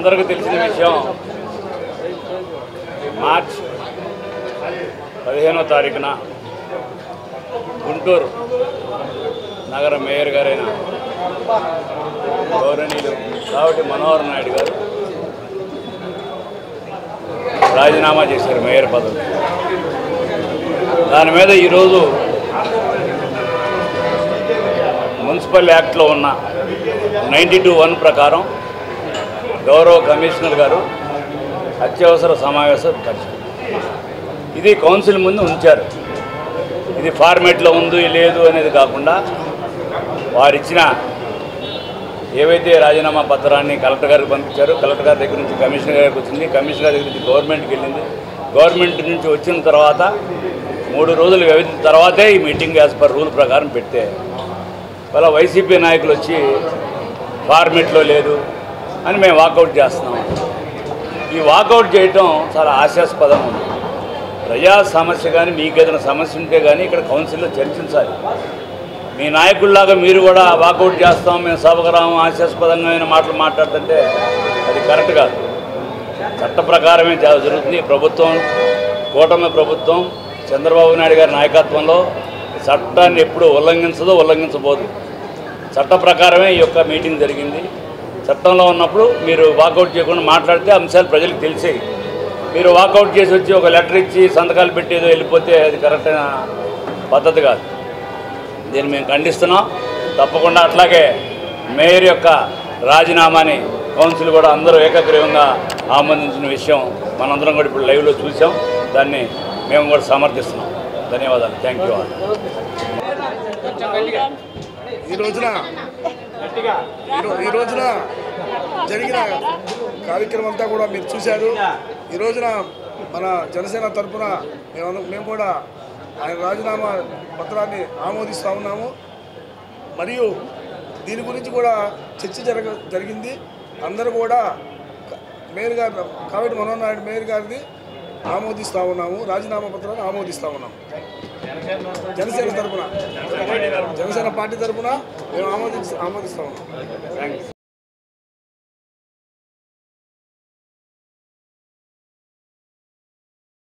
అందరికీ తెలిసిన విషయం మార్చ్ 15వ తారీఖున గుంటూరు నగర మేయర్ గారైన గౌరవనీయులు కావటి మనోహర్ నాయుడు గారు రాజీనామా చేశారు మేయర్ పదవి. దాని మీద ఈరోజు మున్సిపల్ యాక్ట్లో ఉన్న 92(1) ప్రకారం గౌరవ కమిషనర్ గారు అత్యవసర సమావేశం పరిచయం ఇది కౌన్సిల్ ముందు ఉంచారు. ఇది ఫార్మేట్లో ఉంది లేదు అనేది కాకుండా వారిచ్చిన ఏవైతే రాజీనామా పత్రాన్ని కలెక్టర్ గారికి పంపించారో కలెక్టర్ గారి దగ్గర నుంచి కమిషనర్ గారికి వచ్చింది, కమిషనర్ గారి దగ్గర నుంచి గవర్నమెంట్కి వెళ్ళింది, గవర్నమెంట్ నుంచి వచ్చిన తర్వాత 3 రోజుల వ్యవధి తర్వాతే ఈ మీటింగ్ యాజ్ పర్ రూల్ ప్రకారం పెడితే వాళ్ళ వైసీపీ నాయకులు వచ్చి ఫార్మేట్లో లేదు అని మేము వాకౌట్ చేస్తున్నాం. ఈ వాకౌట్ చేయటం చాలా హాస్యాస్పదం ఉంది. ప్రజా సమస్య కానీ మీకు ఏదైనా సమస్య ఉంటే కానీ ఇక్కడ కౌన్సిల్లో చర్చించాలి. మీ నాయకుల్లాగా మీరు కూడా వాకౌట్ చేస్తాం, మేము సభకు రాము, హాస్యాస్పదంగా మాటలు మాట్లాడుతుంటే అది కరెక్ట్ కాదు. చట్ట ప్రకారమే జరుగుతుంది. ప్రభుత్వం, కూటమి ప్రభుత్వం చంద్రబాబు నాయుడు గారి నాయకత్వంలో చట్టాన్ని ఎప్పుడూ ఉల్లంఘించబోదు. చట్ట ప్రకారమే ఈ యొక్క మీటింగ్ జరిగింది. చట్టంలో ఉన్నప్పుడు మీరు వాకౌట్ చేయకుండా మాట్లాడితే అంశాలు ప్రజలకు తెలిసేవి. మీరు వాకౌట్ చేసి వచ్చి ఒక లెటర్ ఇచ్చి సంతకాలు పెట్టేదో వెళ్ళిపోతే అది కరెక్ట్ అయిన పద్ధతి కాదు. దీన్ని మేము ఖండిస్తున్నాం. తప్పకుండా అట్లాగే మేయర్ యొక్క రాజీనామాని కౌన్సిల్ కూడా అందరూ ఏకగ్రీవంగా ఆమోదించిన విషయం మనందరం కూడా ఇప్పుడు లైవ్లో చూసాం. దాన్ని మేము కూడా సమర్థిస్తున్నాం. ధన్యవాదాలు. Thank you all. ఈ రోజున జరిగిన కార్యక్రమం అంతా కూడా మీరు చూశారు. ఈ రోజున మన జనసేన తరఫున మేము కూడా ఆయన రాజీనామా పత్రాన్ని ఆమోదిస్తూ ఉన్నాము. మరియు దీని గురించి కూడా చర్చ జరిగింది. అందరూ కూడా మేయర్ గారు కావటి మనోహర్ నాయుడు మేయర్ గారిని ఆమోదిస్తూ ఉన్నాము, రాజీనామా పత్రాన్ని ఆమోదిస్తూ ఉన్నాము. జనసేన పార్టీ తరఫున మేము ఆమోదిస్తూ ఉన్నాం.